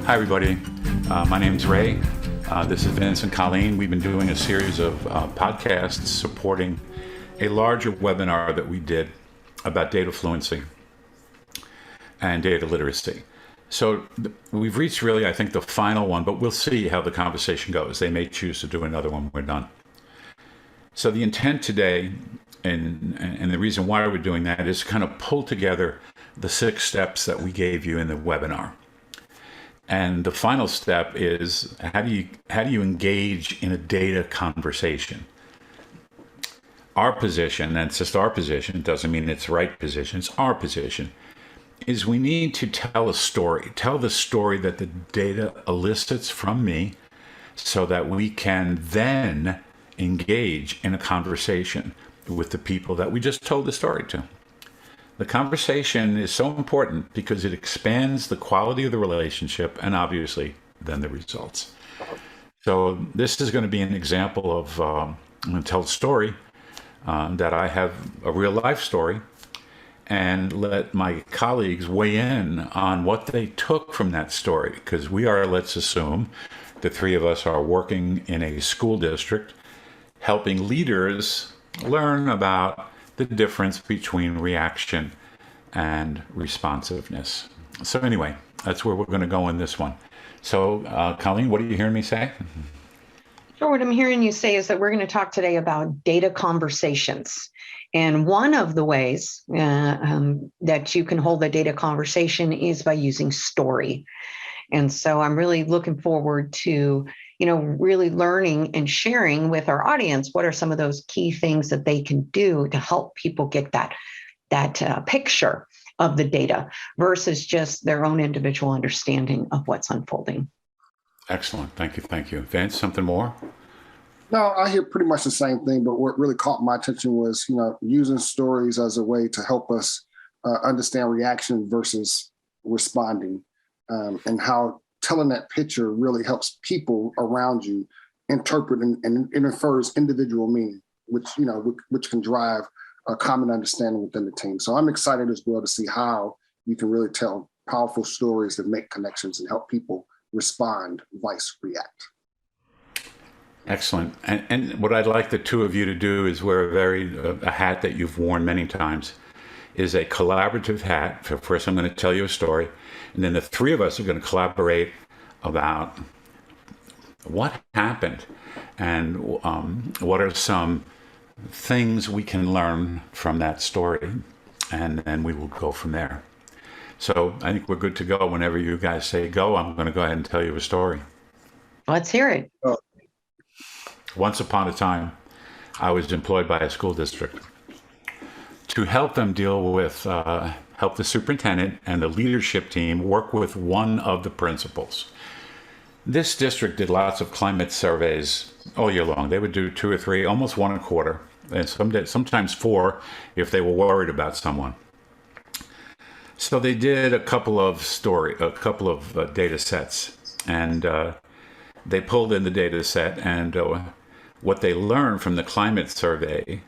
Hi, everybody. My name's Ray. This is Vince and Colleen. We've been doing a series of podcasts supporting a larger webinar that we did about data fluency and data literacy. So we've reached really, I think, the final one, but we'll see how the conversation goes. They may choose to do another one when we're done. So the intent today, and the reason why we're doing that, is to kind of pull together the 6 steps that we gave you in the webinar. And the final step is how do you engage in a data conversation? Our position, and it's just our position, doesn't mean it's the right position, it's our position, is we need to tell a story. Tell the story that the data elicits from me so that we can then engage in a conversation with the people that we just told the story to. The conversation is so important because it expands the quality of the relationship and obviously then the results. So this is going to be an example of, I'm going to tell a story that I have a real life story and let my colleagues weigh in on what they took from that story. Because we are, let's assume, the 3 of us are working in a school district helping leaders learn about the difference between reaction and responsiveness. So anyway, that's where we're going to go in this one. So Colleen, what are you hearing me say? Sure, what I'm hearing you say is that we're going to talk today about data conversations. And one of the ways that you can hold a data conversation is by using story. And so I'm really looking forward to really learning and sharing with our audience what are some of those key things that they can do to help people get that picture of the data versus just their own individual understanding of what's unfolding. Excellent. Thank you. Vince, something more? No, I hear pretty much the same thing, but what really caught my attention was, using stories as a way to help us understand reaction versus responding, and how telling that picture really helps people around you interpret and infers individual meaning, which can drive a common understanding within the team. So I'm excited as well to see how you can really tell powerful stories that make connections and help people respond, vice react. Excellent. And what I'd like the 2 of you to do is wear a hat that you've worn many times, is a collaborative hat. First, I'm going to tell you a story, and then the 3 of us are going to collaborate about what happened and what are some things we can learn from that story, and then we will go from there. So I think we're good to go. Whenever you guys say go, I'm going to go ahead and tell you a story. Let's hear it. Once upon a time, I was employed by a school district to help them deal with, help the superintendent and the leadership team work with one of the principals. This district did lots of climate surveys all year long. They would do 2 or 3, almost 1 a quarter, and sometimes 4 if they were worried about someone. So they did a couple of data sets, and they pulled in the data set, and what they learned from the climate survey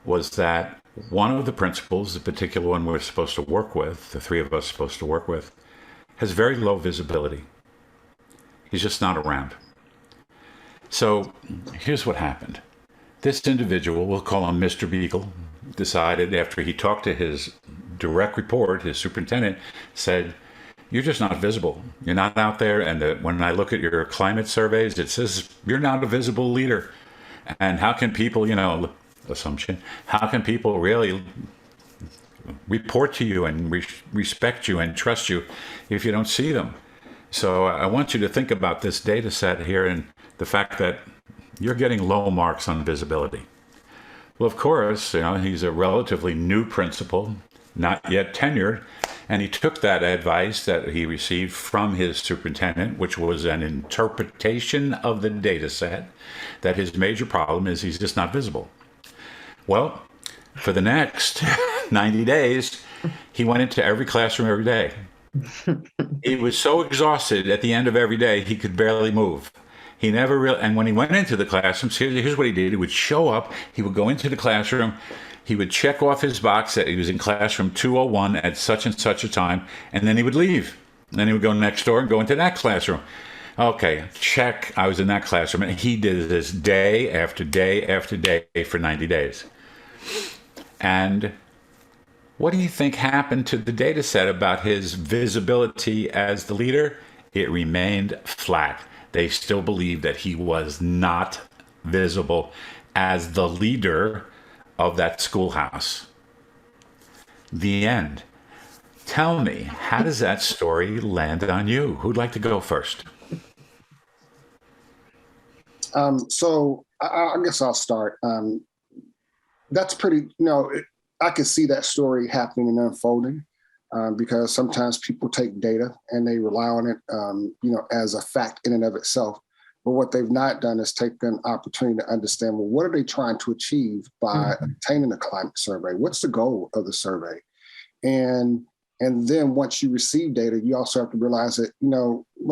was that one of the principals, the particular one we're supposed to work with, the 3 of us supposed to work with, has very low visibility. He's just not around. So here's what happened. This individual, we'll call him Mr. Beagle, decided after he talked to his direct report, his superintendent, said, "You're just not visible. You're not out there. And when I look at your climate surveys, it says you're not a visible leader. And how can people, assumption, how can people really report to you and respect you and trust you if you don't see them? So I want you to think about this data set here and the fact that you're getting low marks on visibility." Well, of course, he's a relatively new principal, not yet tenured, and he took that advice that he received from his superintendent, which was an interpretation of the data set, that his major problem is he's just not visible. Well, for the next 90 days, he went into every classroom every day. He was so exhausted at the end of every day, he could barely move. He never really, and when he went into the classrooms, here's what he did. He would show up, he would go into the classroom, he would check off his box that he was in classroom 201 at such and such a time, and then he would leave. Then he would go next door and go into that classroom. Okay, check. I was in that classroom. And he did this day after day after day for 90 days. And what do you think happened to the data set about his visibility as the leader? It remained flat. They still believed that he was not visible as the leader of that schoolhouse. The end. Tell me, how does that story land on you? Who'd like to go first? So I guess I'll start. That's pretty, I could see that story happening and unfolding because sometimes people take data and they rely on it, as a fact in and of itself. But what they've not done is take an opportunity to understand, well, what are they trying to achieve by obtaining a climate survey? What's the goal of the survey? And then once you receive data, you also have to realize that,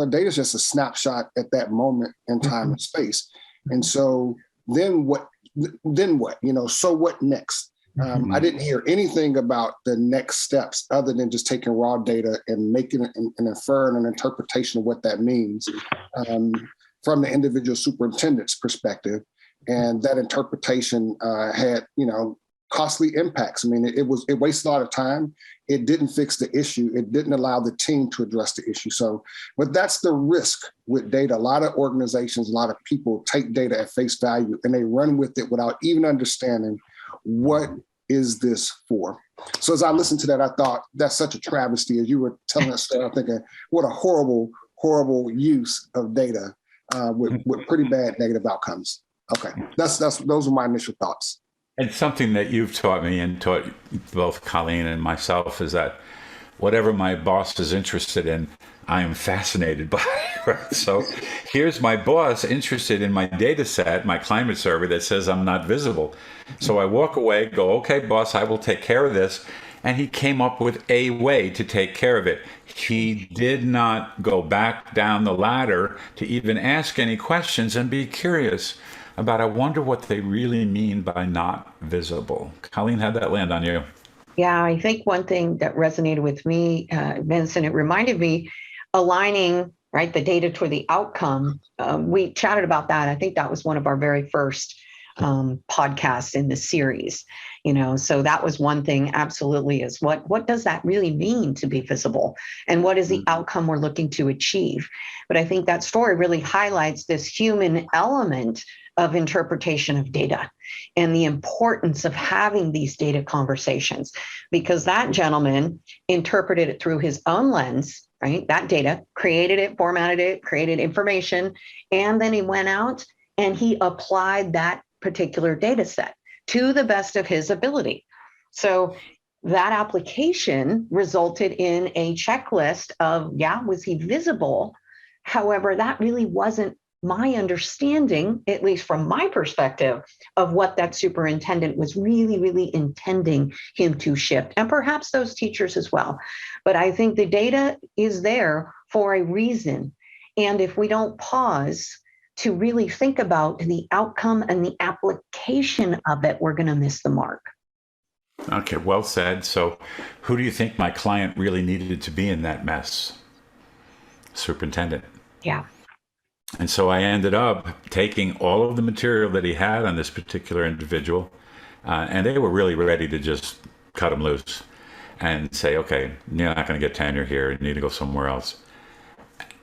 data is just a snapshot at that moment in time and space. And so then what, so what next? I didn't hear anything about the next steps other than just taking raw data and making an inferring an interpretation of what that means from the individual superintendent's perspective. And that interpretation had, costly impacts. I mean, it wasted a lot of time. It didn't fix the issue. It didn't allow the team to address the issue. So, but that's the risk with data. A lot of organizations, a lot of people take data at face value and they run with it without even understanding what is this for. So as I listened to that, I thought that's such a travesty. As you were telling that story, I'm thinking, what a horrible, horrible use of data with pretty bad negative outcomes. Okay, those are my initial thoughts. And something that you've taught me and taught both Colleen and myself is that whatever my boss is interested in, I am fascinated by. Right? So here's my boss interested in my data set, my climate survey that says I'm not visible. So I walk away, go, okay, boss, I will take care of this. And he came up with a way to take care of it. He did not go back down the ladder to even ask any questions and be curious about, I wonder what they really mean by not visible. Colleen, how'd that land on you? Yeah, I think one thing that resonated with me, Vincent, it reminded me aligning, right, the data toward the outcome. We chatted about that. I think that was one of our very first podcasts in the series. So that was one thing, absolutely, is what does that really mean to be visible? And what is the outcome we're looking to achieve? But I think that story really highlights this human element of interpretation of data and the importance of having these data conversations, because that gentleman interpreted it through his own lens, right? That data, created it, formatted it, created information, and then he went out and he applied that particular data set to the best of his ability. So that application resulted in a checklist of, was he visible? However, that really wasn't my understanding, at least from my perspective, of what that superintendent was really, really intending him to shift, and perhaps those teachers as well. But I think the data is there for a reason. And if we don't pause to really think about the outcome and the application of it, we're going to miss the mark. Okay, well said. So who do you think my client really needed to be in that mess? Superintendent. Yeah. And so I ended up taking all of the material that he had on this particular individual, and they were really ready to just cut him loose and say, okay, you're not going to get tenure here. You need to go somewhere else.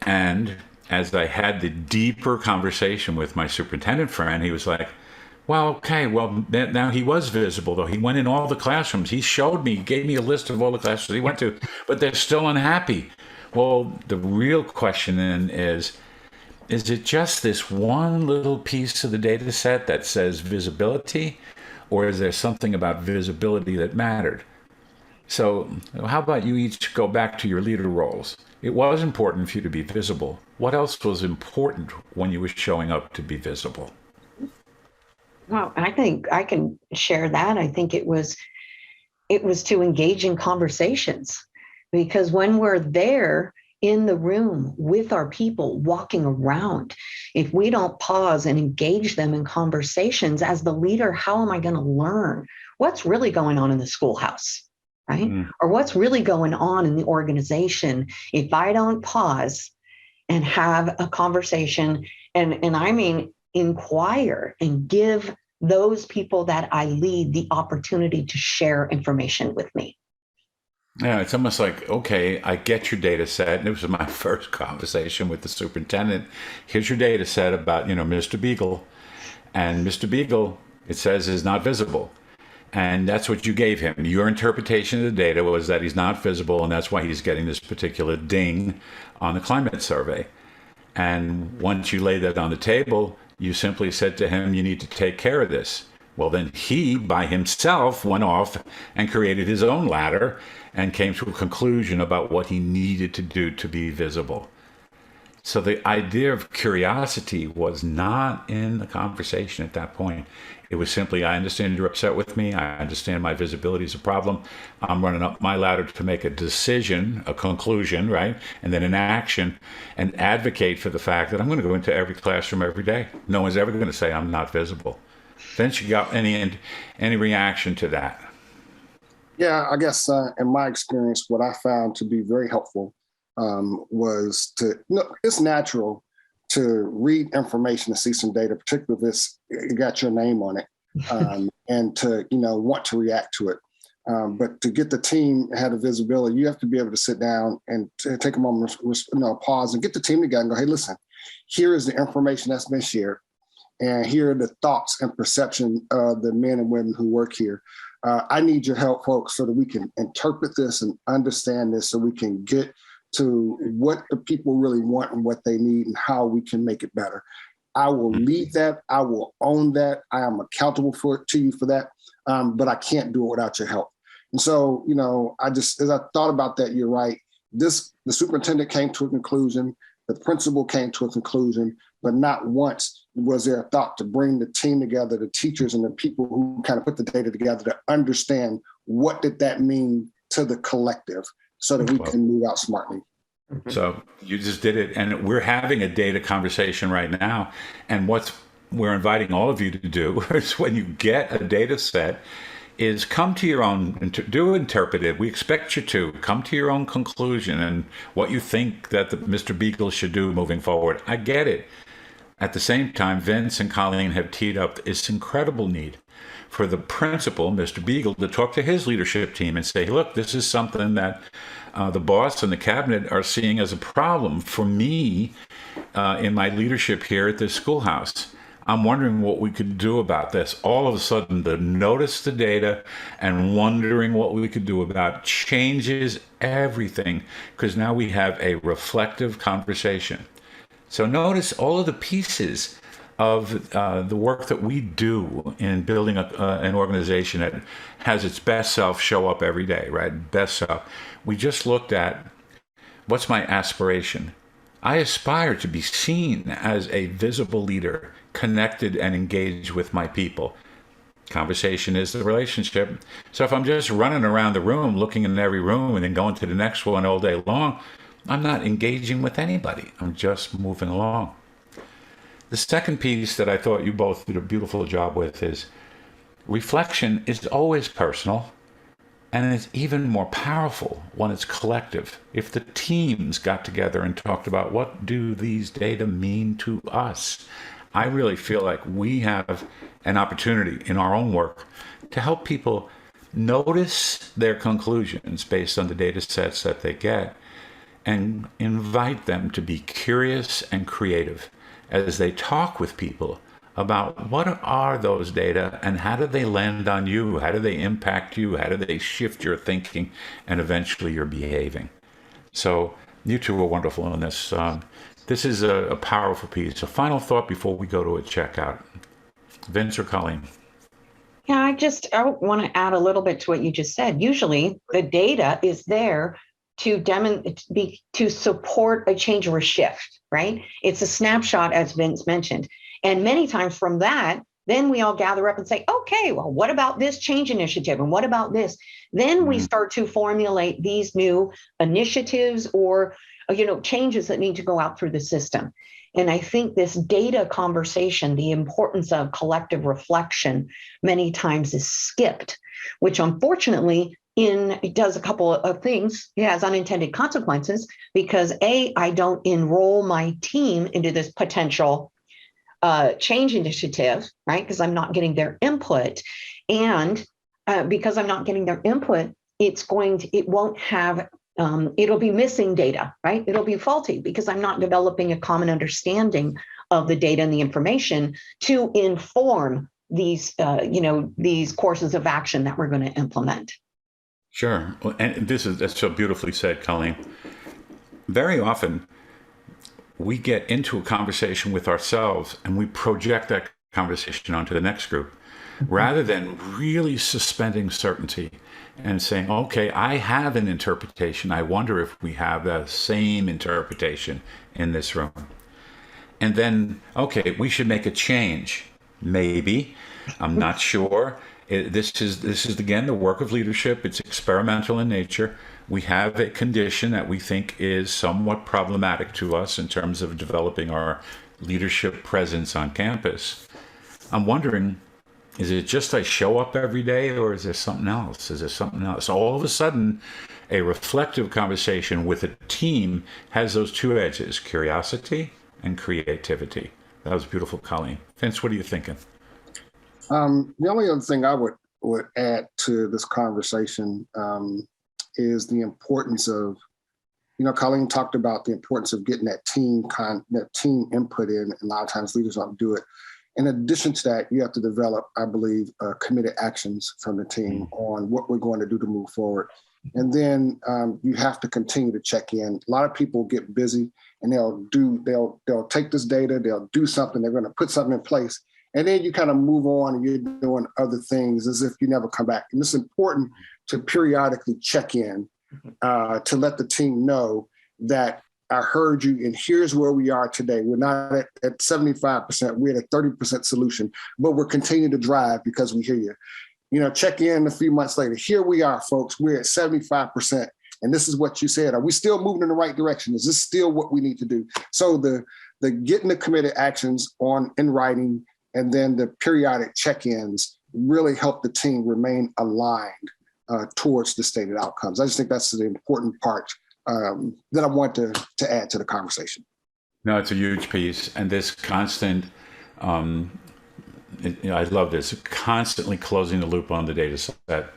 And as I had the deeper conversation with my superintendent friend, he was like, well, okay, well, now he was visible, though. He went in all the classrooms. He showed me, gave me a list of all the classrooms he went to, but they're still unhappy. Well, the real question then is it just this one little piece of the data set that says visibility, or is there something about visibility that mattered? So how about you each go back to your leader roles? It was important for you to be visible. What else was important when you were showing up to be visible? Well, I think I can share that. I think it was to engage in conversations, because when we're there in the room with our people walking around, if we don't pause and engage them in conversations as the leader, how am I going to learn what's really going on in the schoolhouse? right? Or what's really going on in the organization if I don't pause and have a conversation and I mean inquire and give those people that I lead the opportunity to share information with me. Yeah, it's almost like, okay, I get your data set. And it was my first conversation with the superintendent. Here's your data set about, Mr. Beagle. And Mr. Beagle, it says, is not visible. And that's what you gave him. Your interpretation of the data was that he's not visible, and that's why he's getting this particular ding on the climate survey. And once you laid that on the table, you simply said to him, you need to take care of this. Well, then he, by himself, went off and created his own ladder and came to a conclusion about what he needed to do to be visible. So the idea of curiosity was not in the conversation at that point. It was simply, I understand you're upset with me. I understand my visibility is a problem. I'm running up my ladder to make a decision, a conclusion, right? And then an action, and advocate for the fact that I'm going to go into every classroom every day. No one's ever going to say I'm not visible. Then she got any reaction to that? Yeah, I guess in my experience, what I found to be very helpful was it's natural to read information and see some data, particularly if it got your name on it, and to want to react to it. But to get the team ahead of visibility, you have to be able to sit down and take a moment, pause, and get the team together and go, hey, listen, here is the information that's been shared, and here are the thoughts and perception of the men and women who work here. I need your help, folks, so that we can interpret this and understand this, so we can get to what the people really want and what they need and how we can make it better. I will lead that. I will own that. I am accountable to you for that. But I can't do it without your help. And so, as I thought about that, you're right. The superintendent came to a conclusion. The principal came to a conclusion, but not once was there a thought to bring the team together, the teachers and the people who kind of put the data together to understand what did that mean to the collective, so that we can move out smartly. So you just did it. And we're having a data conversation right now. And what we're inviting all of you to do is, when you get a data set, is come to your own, do interpret it. We expect you to come to your own conclusion and what you think that Mr. Beagle should do moving forward. I get it. At the same time, Vince and Colleen have teed up this incredible need for the principal, Mr. Beagle, to talk to his leadership team and say, look, this is something that the boss and the cabinet are seeing as a problem for me in my leadership here at this schoolhouse. I'm wondering what we could do about this. All of a sudden, the notice the data and wondering what we could do about it changes everything, because now we have a reflective conversation. So notice all of the pieces of the work that we do in building an organization that has its best self show up every day, right? Best self. We just looked at, what's my aspiration? I aspire to be seen as a visible leader, connected and engaged with my people. Conversation is the relationship. So if I'm just running around the room, looking in every room and then going to the next one all day long, I'm not engaging with anybody. I'm just moving along. The second piece that I thought you both did a beautiful job with is reflection is always personal, and it's even more powerful when it's collective. If the teams got together and talked about, what do these data mean to us? I really feel like we have an opportunity in our own work to help people notice their conclusions based on the data sets that they get, and invite them to be curious and creative as they talk with people about what are those data and how do they land on you? How do they impact you? How do they shift your thinking and eventually your behaving? So you two were wonderful in this. This is a powerful piece. A final thought before we go to a checkout. Vince or Colleen? Yeah, I want to add a little bit to what you just said. Usually the data is there to support a change or a shift, right? It's a snapshot, as Vince mentioned. And many times from that, then we all gather up and say, okay, well, what about this change initiative? And what about this? Then we start to formulate these new initiatives or, changes that need to go out through the system. And I think this data conversation, the importance of collective reflection, many times is skipped, which unfortunately it does a couple of things. It has unintended consequences because I don't enroll my team into this potential change initiative, right? Because I'm not getting their input. And because I'm not getting their input, it won't have, it'll be missing data, right? It'll be faulty because I'm not developing a common understanding of the data and the information to inform these, these courses of action that we're going to implement. Sure. Well, and that's so beautifully said, Colleen. Very often, we get into a conversation with ourselves and we project that conversation onto the next group rather than really suspending certainty and saying, okay, I have an interpretation. I wonder if we have the same interpretation in this room. And then, okay, we should make a change. Maybe. I'm not sure. This is again the work of leadership. It's experimental in nature. We have a condition that we think is somewhat problematic to us in terms of developing our leadership presence on campus. I'm wondering, is it just I show up every day, or is there something else? Is there something else? So all of a sudden, a reflective conversation with a team has those two edges: curiosity and creativity. That was beautiful, Colleen. Vince, what are you thinking? The only other thing I would add to this conversation is the importance of, Colleen talked about the importance of getting that team input in, and a lot of times leaders don't do it. In addition to that, you have to develop, I believe, committed actions from the team on what we're going to do to move forward. And then you have to continue to check in. A lot of people get busy and they'll take this data, they'll do something, they're going to put something in place. And then you kind of move on and you're doing other things as if you never come back. And it's important to periodically check in to let the team know that I heard you and here's where we are today. We're not at 75%, we're at a 30% solution, but we're continuing to drive because we hear you. Check in a few months later. Here we are, folks. We're at 75%. And this is what you said. Are we still moving in the right direction? Is this still what we need to do? So the getting the committed actions in writing, and then the periodic check-ins really help the team remain aligned towards the stated outcomes. I just think that's the important part that I want to add to the conversation. No, it's a huge piece. And this constant, I love this, constantly closing the loop on the data set.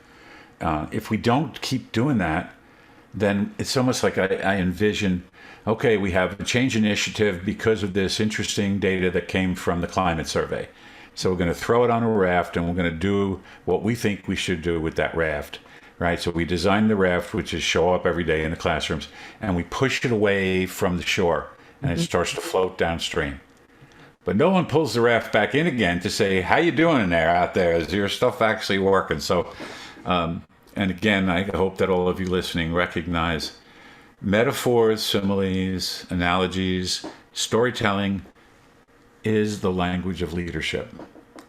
If we don't keep doing that, then it's almost like I envision, okay, we have a change initiative because of this interesting data that came from the climate survey. So we're going to throw it on a raft and we're going to do what we think we should do with that raft, right? So we design the raft, which is show up every day in the classrooms, and we push it away from the shore and it starts to float downstream. But no one pulls the raft back in again to say, how you doing out there? Is your stuff actually working? So, and again, I hope that all of you listening recognize metaphors, similes, analogies, storytelling is the language of leadership.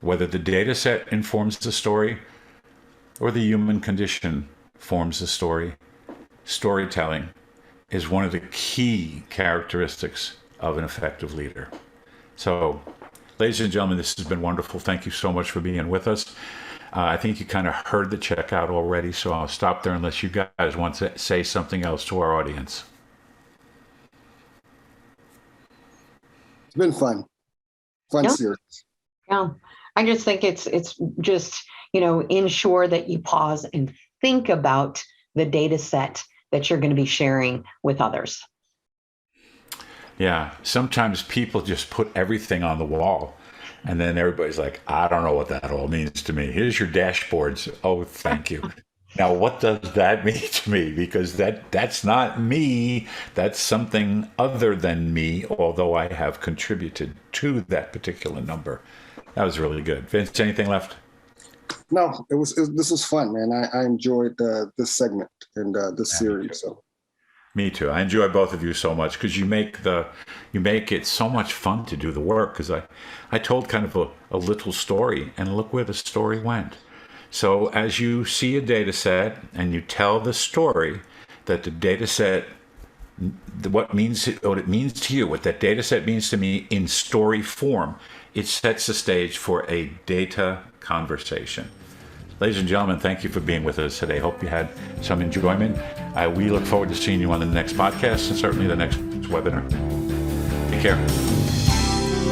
Whether the data set informs the story or the human condition forms the story, storytelling is one of the key characteristics of an effective leader. So, ladies and gentlemen, this has been wonderful. Thank you so much for being with us. I think you kind of heard the checkout already, so I'll stop there unless you guys want to say something else to our audience. It's been fun series. Yeah, I just think it's just, ensure that you pause and think about the data set that you're going to be sharing with others. Yeah, sometimes people just put everything on the wall. And then everybody's like, I don't know what that all means to me. Here's your dashboards. Oh, thank you. Now, what does that mean to me? Because that's not me. That's something other than me, although I have contributed to that particular number. That was really good. Vince, anything left? No, this was fun, man. I enjoyed this segment and this series. So. Me too. I enjoy both of you so much because you make it so much fun to do the work. Because I told kind of a little story, and look where the story went. So as you see a data set and you tell the story that the data set, what it means to you, what that data set means to me in story form, it sets the stage for a data conversation. Ladies and gentlemen, thank you for being with us today. Hope you had some enjoyment. We look forward to seeing you on the next podcast and certainly the next webinar. Take care.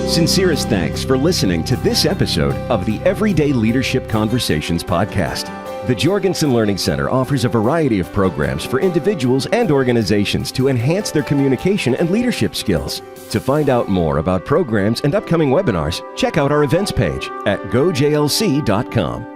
Sincerest thanks for listening to this episode of the Everyday Leadership Conversations podcast. The Jorgensen Learning Center offers a variety of programs for individuals and organizations to enhance their communication and leadership skills. To find out more about programs and upcoming webinars, check out our events page at gojlc.com.